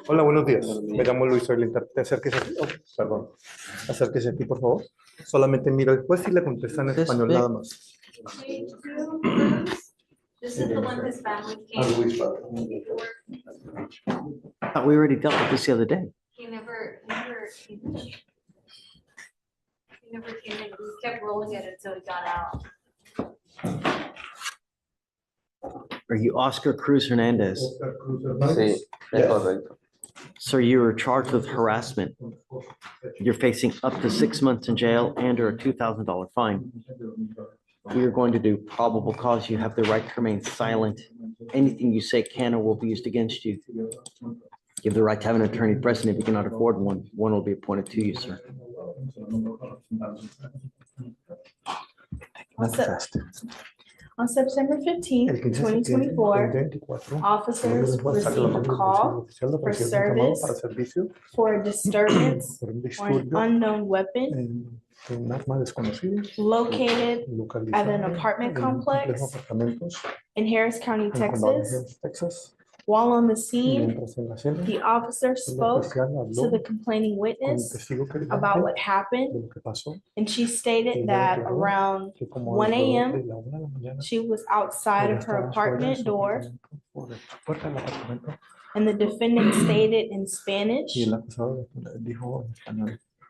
Hola, buenos días. Me llamo Luis, soy el intérprete. Acérquese aquí. Oh, perdón. Acérquese aquí, por favor. Solamente miro después si le contestan en español nada más. This is the one his family Ah, came. Luis, We already dealt with this the other day. He never came in. He never came in. We kept rolling it until he got out. Are you Oscar Cruz Hernandez? Sí, es correcto. Sir, you were charged with harassment. You're facing up to 6 months in jail and or a $2,000 fine. We are going to do probable cause. You have the right to remain silent. Anything you say can or will be used against you. You have the right to have an attorney present. If you cannot afford one, one will be appointed to you, sir. On September 15th, 2024, officers received a call for service for a disturbance or an unknown weapon located at an apartment complex in Harris County, Texas. While on the scene, the officer spoke to the complaining witness about what happened, and she stated that around 1 a.m., she was outside of her apartment door, and the defendant stated in Spanish,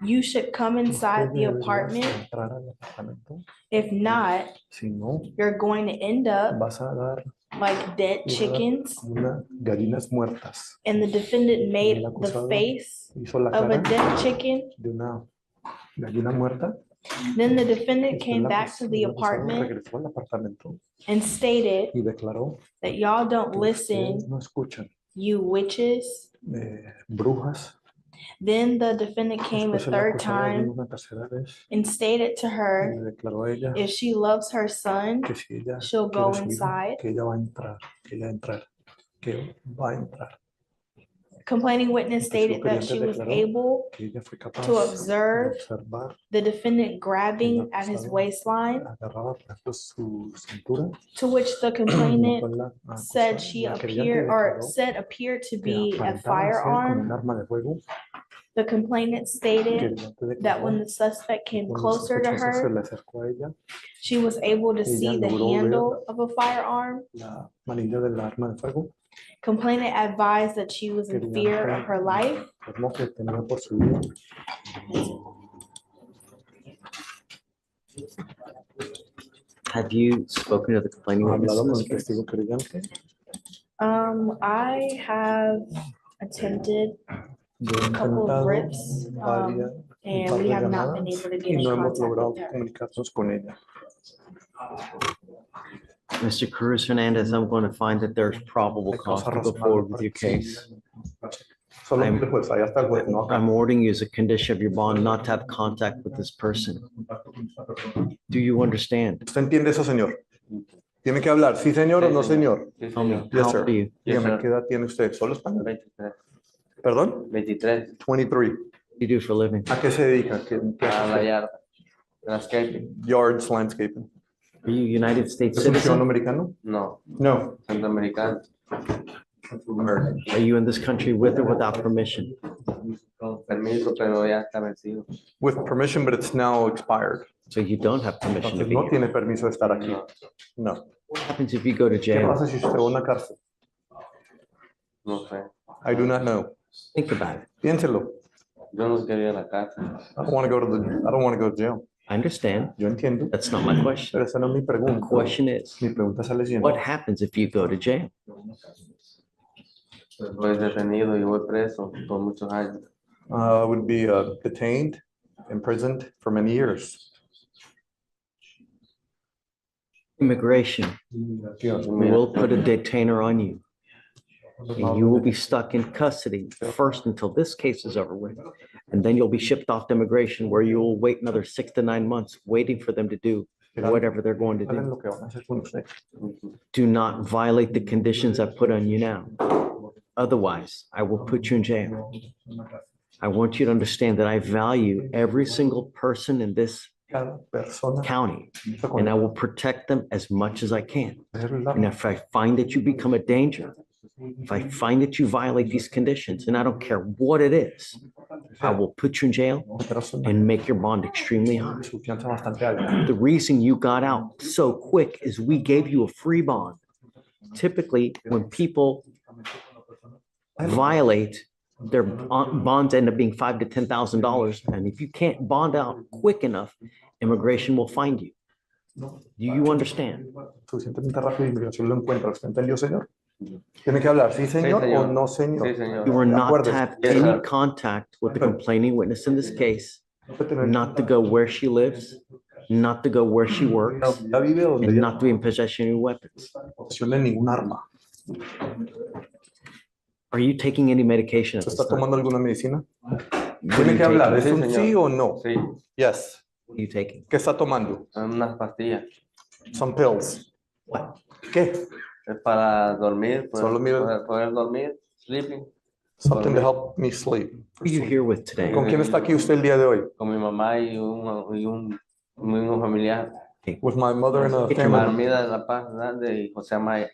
"You should come inside the apartment. If not, you're going to end up like dead chickens." And the defendant made the face of a dead chicken. Then the defendant came back to the apartment and stated that y'all don't listen, you witches. Then the defendant came a third time and stated to her if she loves her son, she'll go inside. Complaining witness stated that she was able to observe the defendant grabbing at his waistline, to which the complainant said appeared to be a firearm. The complainant stated that when the suspect came closer to her, she was able to see the handle of a firearm. Complainant advised that she was in fear of her life. Have you spoken to the complaining witness in this case? I have attempted a couple of rips, and we have not been able to get in contact with her. Mr. Cruz Hernandez, I'm going to find that there's probable cause to go forward with your case. I'm ordering you as a condition of your bond not to have contact with this person. Do you understand? ¿Usted entiende eso, señor? Tiene que hablar, sí, señor o no, señor. Tell me, Yes, how sir. old are you? Dígame, ¿qué edad tiene usted? ¿Solo español? 23. ¿Perdón? 23. 23. What do you do for a living? ¿A qué se dedica? ¿Qué A la hace? yarda. Landscaping. Yards, landscaping. Are you a United States ¿Es un ciudadano citizen? americano? No, No. centroamericano. Are you in this country with or without permission? Con permiso, pero ya está vencido. With permission, but it's now expired. So you don't have permission to Entonces be no here. tiene permiso de estar aquí. No. What happens if you go to ¿Qué jail? pasa si usted va a una cárcel? No sé. I do not know. Think about it. Piénselo. Yo no quería ir a la casa. I don't want to go to jail. I understand. Yo entiendo. That's not my question. Pero esa no es mi The pregunta. question is, Mi pregunta es la siguiente. what happens if you go to jail? Soy detenido y voy preso por muchos años. I would be detained, imprisoned for many years. Immigration will put a detainer on you. And you will be stuck in custody first until this case is over with. And then you'll be shipped off to immigration where you will wait another 6 to 9 months waiting for them to do whatever they're going to Hagan do. lo que van a hacer con usted. Do not violate the conditions I put on you now. Otherwise, I will put you in jail. I want you to understand that I value every single person in this Cada persona. county, and I will protect them as much as I can. And if I find that you become a danger, If I find that you violate these conditions, and I don't care what it is, I will put you in jail and make your bond extremely high. Su fianza bastante alta. The reason you got out so quick is we gave you a free bond. Typically, when people violate, their bonds end up being $5,000 to $10,000. And if you can't bond out quick enough, immigration will find you. Do you understand? Suficientemente rápido, inmigración lo encuentra. ¿Usted entendió, señor? Tiene que hablar, ¿sí, señor, señor. o no, señor? Sí, señor. You are not to Acuérdese. have Yes, any sir. contact with the complaining witness in this case, No puede tener not to go where she lives, not to go where she works, ya vive donde and ya not to be in possession of any weapons. posesión de ningún arma. Are you taking any medication at ¿Se this está time? tomando alguna medicina? What are Tiene you que hablar, taking? ¿es Sí, un sí señor. o no? Sí, Yes. What are you taking? ¿Qué está tomando? unas pastillas. Some pills. What? ¿Qué? Es para dormir, Solo mira- poder dormir, sleeping, Something to help me sleep. Who are you here with today? ¿Con quién está aquí usted el día de hoy? con mi mamá y un familiar. With my mother and a Get your family. Armida de La Paz Grande y José Amaya.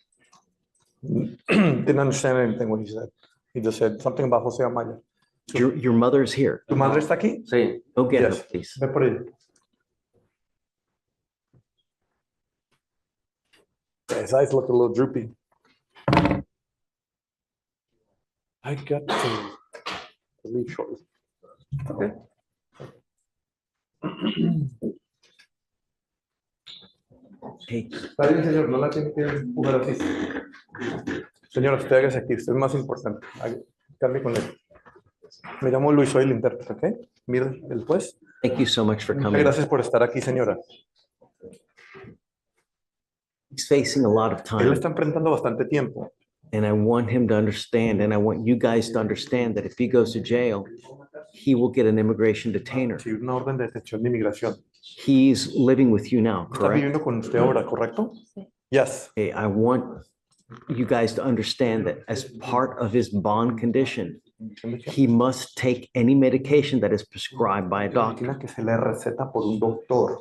Didn't understand anything what he said. He just said something about José Amaya. Your mother's here. ¿Tu madre está aquí? Sí, Go get her, Yes. please. Ve por ella. His eyes look a little droopy. I got to leave shortly. Okay. Hey, Está bien, señor, no la tiene que empujar así. Señora, usted hágase aquí, usted es más importante. Cambie con él. Me llamo Luis, soy el intérprete, ¿ok? Mira, el juez. thank you so much for Muchas coming. gracias por estar aquí, señora. He's facing a lot of Él time, está enfrentando bastante tiempo. and I want him to understand, and I want you guys to understand that if he goes to jail, he will get an immigration detainer. Sí, una orden de detención de inmigración. He's living with you now, ¿Está correct? viviendo con usted ahora, correcto? Yes. Okay, I want you guys to understand that as part of his bond condition, he must take any medication that is prescribed by a doctor. Medicina que se le receta por un doctor.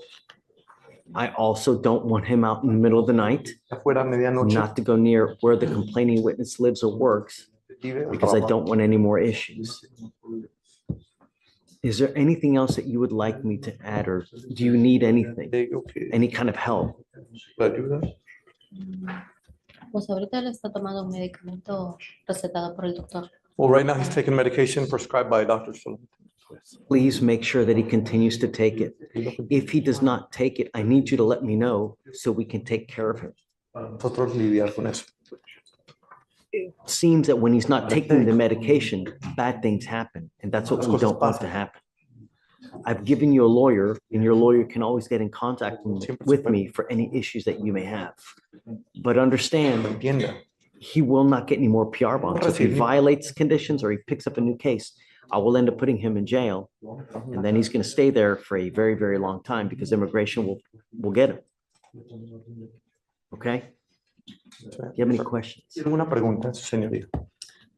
I also don't want him out in the middle of the night, Afuera a medianoche. not to go near where the complaining witness lives or works, Vive o because I trabaja. don't want any more issues. Is there anything else that you would like me to add, or do you need anything, Digo que any kind of help? la ayuda. Pues ahorita le está tomando un medicamento recetado por el doctor. Well, right now he's taking medication prescribed by a doctor. So Please make sure that he continues to take it. If he does not take it, I need you to let me know so we can take care of him. nosotros lidiar con eso. Seems that when he's not taking the medication, bad things happen, and that's what we don't want to happen. I've given you a lawyer, and your lawyer can always get in contact with me for any issues that you may have. But understand, Entienda. he will not get any more PR bonds. So if he violates conditions or he picks up a new case, I will end up putting him in jail, and then he's going to stay there for a very, very long time because immigration will get him. Okay? Do you have any questions? Tengo una pregunta, señoría.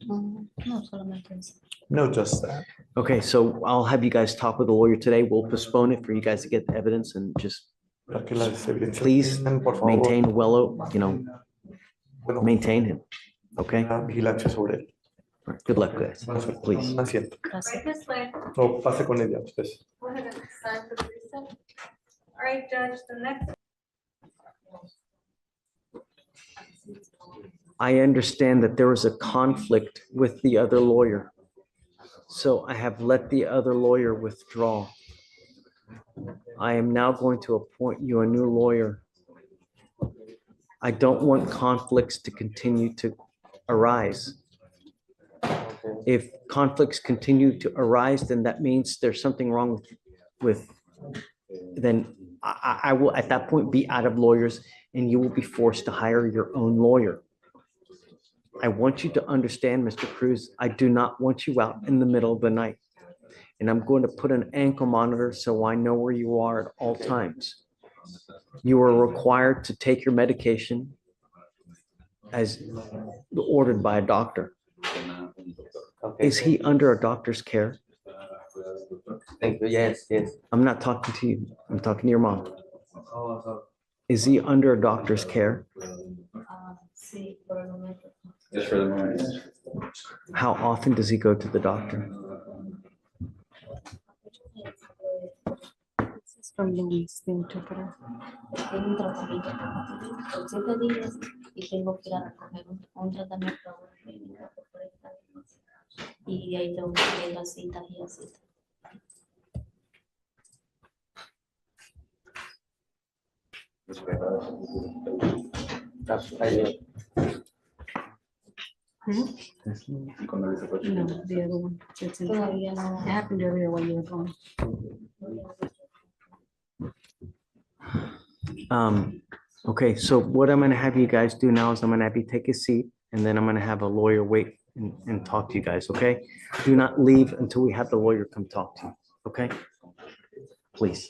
No, solamente eso. No, just that. Okay, so I'll have you guys talk with the lawyer today. We'll postpone it for you guys to get the evidence and just Para que las evidencias Please tengan, por favor, maintain bueno, maintain him. Okay? la vigilancia sobre él. All right, good luck, guys. Please. Un asiento. Gracias. This way, No, pase con ella, usted. go ahead and sign for the receipt. All right, Judge, the next. I understand that there was a conflict with the other lawyer. So I have let the other lawyer withdraw. I am now going to appoint you a new lawyer. I don't want conflicts to continue to arise. If conflicts continue to arise, then that means there's something wrong with, then I will at that point be out of lawyers and you will be forced to hire your own lawyer. I want you to understand, Mr. Cruz, I do not want you out in the middle of the night. And I'm going to put an ankle monitor so I know where you are at all times. You are required to take your medication as ordered by a doctor. Okay. Is he under a doctor's care? Thank you. Yes, yes. I'm not talking to you. I'm talking to your mom. Is he under a doctor's care? Sí, por el momento. Just for the moment. How often does he go to the doctor? From Luis, the interpreter. Tengo un tratamiento por 7 días y tengo que ir a recoger un tratamiento médico por 40 días. Y de ahí tengo que ir a citas y a citas. No, the other one. It's in- Todavía no. It happened earlier while you were gone. Okay, so what I'm gonna have you guys do now is I'm gonna have you take a seat and then I'm gonna have a lawyer wait and talk to you guys, okay? Do not leave until we have the lawyer come talk to you, okay? Please.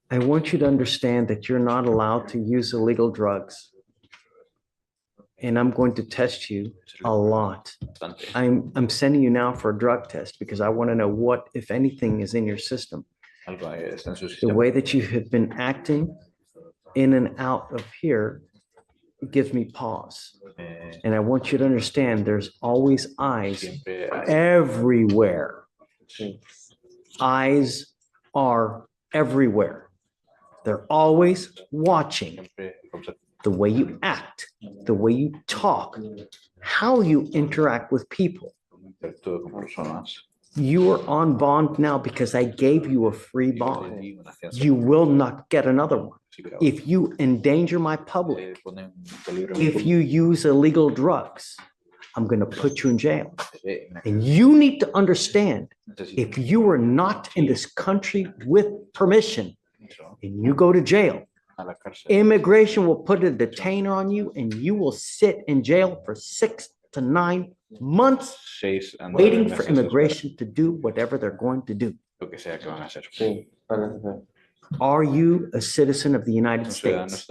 I want you to understand that you're not allowed to use illegal drugs. And I'm going to test you a lot. I'm sending you now for a drug test because I want to know what, if anything, is in your system. The way that you have been acting in and out of here gives me pause. And I want you to understand there's always eyes everywhere. Eyes are everywhere. They're always watching the way you act, the way you talk, how you interact with people. You are on bond now because I gave you a free bond. You will not get another one. If you endanger my public, if you use illegal drugs, I'm going to put you in jail. And you need to understand, if you are not in this country with permission and you go to jail, immigration will put a detainer on you and you will sit in jail for 6 to 9 months waiting for immigration to do whatever they're going to do. Are you a citizen of the United States?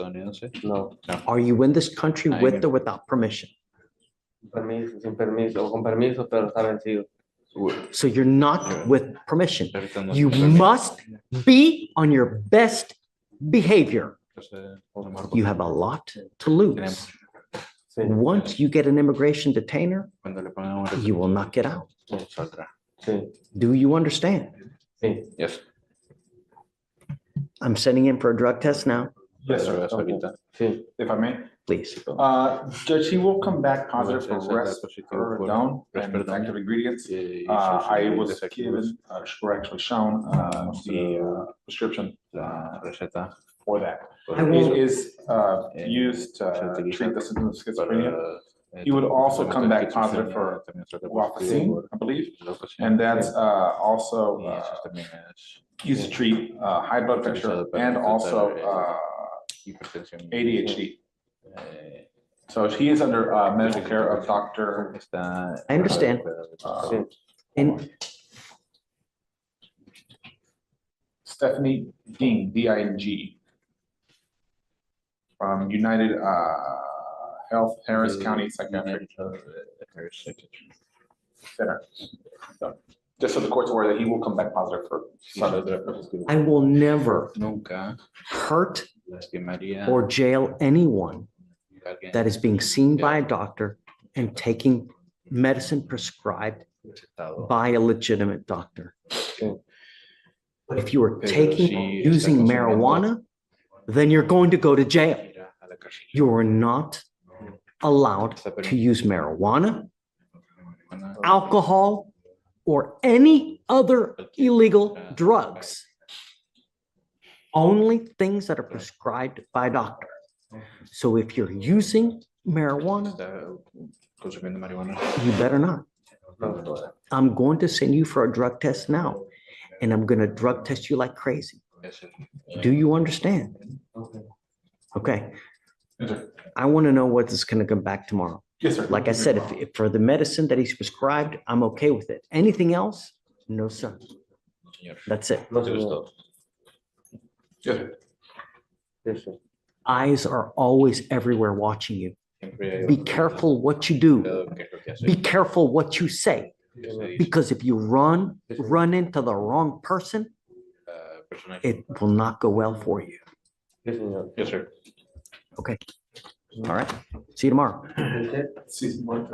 No. Are you in this country with or without permission? Permiso, sin permiso, o con permiso, pero está vencido. So you're not with permission. You must be on your best behavior. You have a lot to lose. Once you get an immigration detainer, you will not get out. Do you understand? Yes. I'm sending in for a drug test now, Yes, sir. If I may, please. Judge, he will come back positive for risperidone and active ingredients. I was given, or actually shown, the prescription for that. It is used to treat the symptoms of schizophrenia. He would also come back positive for guanfacine, I believe, and that's also used to treat high blood pressure and also ADHD. So he is under medical care of Dr. I understand. And Stephanie Ding, D-I-N-G, from United Health Harris County Psychiatric Center. So, just so the court's aware that he will come back positive for. I will never hurt or jail anyone that is being seen by a doctor and taking medicine prescribed by a legitimate doctor. If you are using marijuana, then you're going to go to jail. You are not allowed to use marijuana, alcohol, or any other illegal drugs. Only things that are prescribed by a doctor. So if you're using marijuana, you better not. I'm going to send you for a drug test now, and I'm going to drug test you like crazy. Do you understand? Okay. I want to know what is going to come back tomorrow. Yes, sir. Like I said, if for the medicine that he's prescribed, I'm okay with it. Anything else? No, sir. That's it. Yes, sir. Eyes are always everywhere watching you. Be careful what you do. Be careful what you say. Because if you run into the wrong person, it will not go well for you. Yes, señor. Yes, sir. Okay. All right. See you tomorrow. Sí, bueno,